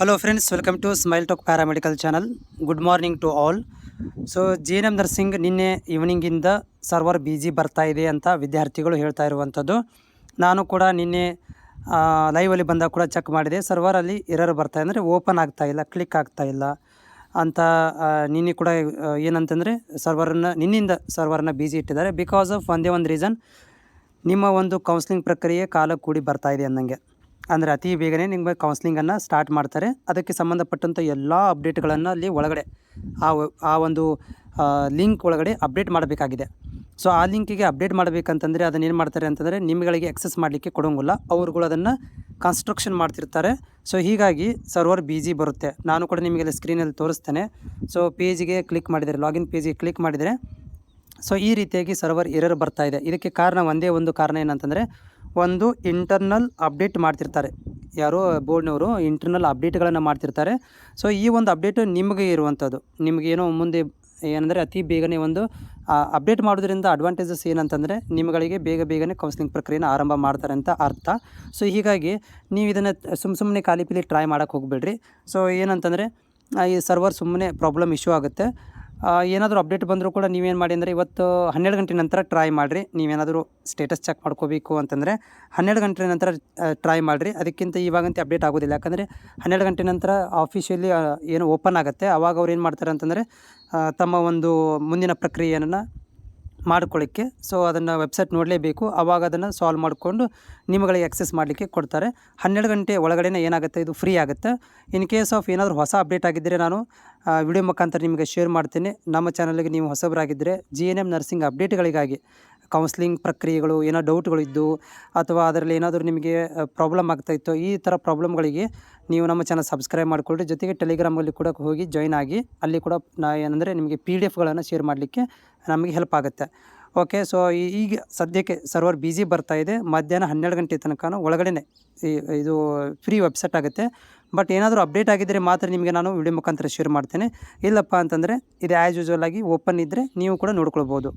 Hello friends, welcome to smile talk paramedical channel. Good morning to all. So JNM nursing ನಿನ್ನೆ ಈವ್ನಿಂಗಿಂದ server busy ಬರ್ತಾ ಇದೆ ಅಂತ ವಿದ್ಯಾರ್ಥಿಗಳು ಹೇಳ್ತಾ ಇರುವಂಥದ್ದು. ನಾನು ಕೂಡ ನಿನ್ನೆ ಲೈವಲ್ಲಿ ಬಂದಾಗ ಕೂಡ ಚೆಕ್ ಮಾಡಿದೆ. ಸರ್ವರಲ್ಲಿ ಎರರ್ ಬರ್ತಾ ಅಂದರೆ ಓಪನ್ ಆಗ್ತಾ ಇಲ್ಲ, ಕ್ಲಿಕ್ ಆಗ್ತಾ ಇಲ್ಲ ಅಂತ. ನಿನ್ನೆ ಕೂಡ ಏನಂತಂದರೆ ನಿನ್ನಿಂದ ಸರ್ವರನ್ನು ಬಿಜಿ ಇಟ್ಟಿದ್ದಾರೆ. ಬಿಕಾಸ್ ಆಫ್ ಒಂದೇ ಒಂದು ರೀಸನ್, ನಿಮ್ಮ ಒಂದು ಕೌನ್ಸ್ಲಿಂಗ್ ಪ್ರಕ್ರಿಯೆ ಕಾಲ ಕೂಡಿ ಬರ್ತಾ ಇದೆ ಅನ್ನಂಗೆ. ಅಂದರೆ ಅತಿ ಬೇಗನೆ ನಿಮಗೆ ಕೌನ್ಸ್ಲಿಂಗನ್ನು ಸ್ಟಾರ್ಟ್ ಮಾಡ್ತಾರೆ. ಅದಕ್ಕೆ ಸಂಬಂಧಪಟ್ಟಂಥ ಎಲ್ಲ ಅಪ್ಡೇಟ್ಗಳನ್ನು ಅಲ್ಲಿ ಒಳಗಡೆ ಆ ಒಂದು ಲಿಂಕ್ ಒಳಗಡೆ ಅಪ್ಡೇಟ್ ಮಾಡಬೇಕಾಗಿದೆ. ಸೊ ಆ ಲಿಂಕಿಗೆ ಅಪ್ಡೇಟ್ ಮಾಡಬೇಕಂತಂದರೆ ಅದನ್ನೇನು ಮಾಡ್ತಾರೆ ಅಂತಂದರೆ, ನಿಮ್ಮಗಳಿಗೆ ಎಕ್ಸೆಸ್ ಮಾಡಲಿಕ್ಕೆ ಕೊಡೋಂಗಿಲ್ಲ. ಅವ್ರುಗಳು ಅದನ್ನು ಕನ್ಸ್ಟ್ರಕ್ಷನ್ ಮಾಡ್ತಿರ್ತಾರೆ. ಸೊ ಹೀಗಾಗಿ ಸರ್ವರ್ ಬಿಜಿ ಬರುತ್ತೆ. ನಾನು ಕೂಡ ನಿಮಗೆ ಸ್ಕ್ರೀನಲ್ಲಿ ತೋರಿಸ್ತೇನೆ. ಸೊ ಪೇಜಿಗೆ ಕ್ಲಿಕ್ ಮಾಡಿದರೆ, ಲಾಗಿನ್ ಪೇಜಿಗೆ ಕ್ಲಿಕ್ ಮಾಡಿದರೆ, ಸೊ ಈ ರೀತಿಯಾಗಿ ಸರ್ವರ್ ಎರರ್ ಬರ್ತಾ ಇದೆ. ಇದಕ್ಕೆ ಕಾರಣ ಒಂದೇ ಒಂದು ಕಾರಣ ಏನಂತಂದರೆ, ಒಂದು ಇಂಟರ್ನಲ್ ಅಪ್ಡೇಟ್ ಮಾಡ್ತಿರ್ತಾರೆ. ಯಾರೋ ಬೋರ್ಡ್ನವರು ಇಂಟರ್ನಲ್ ಅಪ್ಡೇಟ್ಗಳನ್ನು ಮಾಡ್ತಿರ್ತಾರೆ. ಸೊ ಈ ಒಂದು ಅಪ್ಡೇಟು ನಿಮಗೆ ಇರುವಂಥದ್ದು. ನಿಮಗೇನೋ ಮುಂದೆ ಏನಂದರೆ ಅತಿ ಬೇಗನೆ ಒಂದು ಅಪ್ಡೇಟ್ ಮಾಡೋದ್ರಿಂದ ಅಡ್ವಾಂಟೇಜಸ್ ಏನಂತಂದರೆ, ನಿಮ್ಮಗಳಿಗೆ ಬೇಗನೆ ಕೌನ್ಸ್ಲಿಂಗ್ ಪ್ರಕ್ರಿಯೆನ ಆರಂಭ ಮಾಡ್ತಾರೆ ಅಂತ ಅರ್ಥ. ಸೊ ಹೀಗಾಗಿ ನೀವು ಇದನ್ನು ಸುಮ್ಮನೆ ಖಾಲಿ ಪೀಲಿ ಟ್ರೈ ಮಾಡೋಕ್ಕೆ ಹೋಗಬೇಡ್ರಿ. ಸೊ ಏನಂತಂದರೆ, ಈ ಸರ್ವರ್ ಸುಮ್ಮನೆ ಪ್ರಾಬ್ಲಮ್ ಇಶ್ಯೂ ಆಗುತ್ತೆ. ಏನಾದರೂ ಅಪ್ಡೇಟ್ ಬಂದರೂ ಕೂಡ ನೀವೇನು ಮಾಡಿ ಅಂದರೆ, ಇವತ್ತು 12 ಗಂಟೆ ನಂತರ ಟ್ರೈ ಮಾಡಿರಿ. ನೀವೇನಾದರೂ ಸ್ಟೇಟಸ್ ಚೆಕ್ ಮಾಡ್ಕೋಬೇಕು ಅಂತಂದರೆ 12 ಗಂಟೆ ನಂತರ ಟ್ರೈ ಮಾಡಿರಿ. ಅದಕ್ಕಿಂತ ಇವಾಗಂತೂ ಅಪ್ಡೇಟ್ ಆಗೋದಿಲ್ಲ. ಯಾಕಂದರೆ 12 ಗಂಟೆ ನಂತರ ಆಫಿಷಿಯಲಿ ಏನು ಓಪನ್ ಆಗುತ್ತೆ, ಆವಾಗ ಅವ್ರು ಏನು ಮಾಡ್ತಾರೆ ಅಂತಂದರೆ, ತಮ್ಮ ಒಂದು ಮುಂದಿನ ಪ್ರಕ್ರಿಯೆಯನ್ನು ಮಾಡ್ಕೊಳ್ಳಿಕ್ಕೆ, ಸೊ ಅದನ್ನು ವೆಬ್ಸೈಟ್ ನೋಡಲೇಬೇಕು. ಆವಾಗ ಅದನ್ನು ಸಾಲ್ವ್ ಮಾಡಿಕೊಂಡು ನಿಮ್ಮಗಳಿಗೆ ಆಕ್ಸೆಸ್ ಮಾಡಲಿಕ್ಕೆ ಕೊಡ್ತಾರೆ. 12 ಗಂಟೆ ಒಳಗಡೆ ಏನಾಗುತ್ತೆ, ಇದು ಫ್ರೀ ಆಗುತ್ತೆ. ಇನ್ ಕೇಸ್ ಆಫ್ ಏನಾದರೂ ಹೊಸ ಅಪ್ಡೇಟ್ ಆಗಿದ್ದರೆ ನಾನು ವಿಡಿಯೋ ಮುಖಾಂತರ ನಿಮಗೆ ಶೇರ್ ಮಾಡ್ತೀನಿ. ನಮ್ಮ ಚಾನಲ್ಗೆ ನೀವು ಹೊಸಬರಾಗಿದ್ದರೆ JNM ನರ್ಸಿಂಗ್ ಅಪ್ಡೇಟ್ಗಳಿಗಾಗಿ, ಕೌನ್ಸ್ಲಿಂಗ್ ಪ್ರಕ್ರಿಯೆಗಳು ಏನೋ ಡೌಟ್ಗಳಿದ್ದು ಅಥವಾ ಅದರಲ್ಲಿ ಏನಾದರೂ ನಿಮಗೆ ಪ್ರಾಬ್ಲಮ್ ಆಗ್ತಾಯಿತ್ತು, ಈ ಥರ ಪ್ರಾಬ್ಲಮ್ಗಳಿಗೆ ನೀವು ನಮ್ಮ ಚಾನಲ್ ಸಬ್ಸ್ಕ್ರೈಬ್ ಮಾಡಿಕೊಳ್ಳಿ. ಜೊತೆಗೆ ಟೆಲಿಗ್ರಾಮಲ್ಲಿ ಕೂಡ ಹೋಗಿ ಜಾಯ್ನ್ ಆಗಿ, ಅಲ್ಲಿ ಕೂಡ ಏನಂದರೆ ನಿಮಗೆ PDF ಶೇರ್ ಮಾಡಲಿಕ್ಕೆ ನಮಗೆ ಹೆಲ್ಪ್ ಆಗುತ್ತೆ. ಓಕೆ. ಸೊ ಈಗ ಸದ್ಯಕ್ಕೆ ಸರ್ವರ್ ಬಿಜಿ ಬರ್ತಾ ಇದೆ. ಮಧ್ಯಾಹ್ನ 12 ಗಂಟೆ ತನಕ ಒಳಗಡೆ ಇದು ಫ್ರೀ ವೆಬ್ಸೈಟ್ ಆಗುತ್ತೆ. ಬಟ್ ಏನಾದರೂ ಅಪ್ಡೇಟ್ ಆಗಿದ್ದರೆ ಮಾತ್ರ ನಿಮಗೆ ನಾನು ವಿಡಿಯೋ ಮುಖಾಂತರ ಶೇರ್ ಮಾಡ್ತೇನೆ. ಇಲ್ಲಪ್ಪ ಅಂತಂದರೆ ಇದು ಆ್ಯಸ್ ಯೂಶ್ವಲ್ ಆಗಿ ಓಪನ್ ಇದ್ದರೆ ನೀವು ಕೂಡ ನೋಡ್ಕೊಳ್ಬೋದು.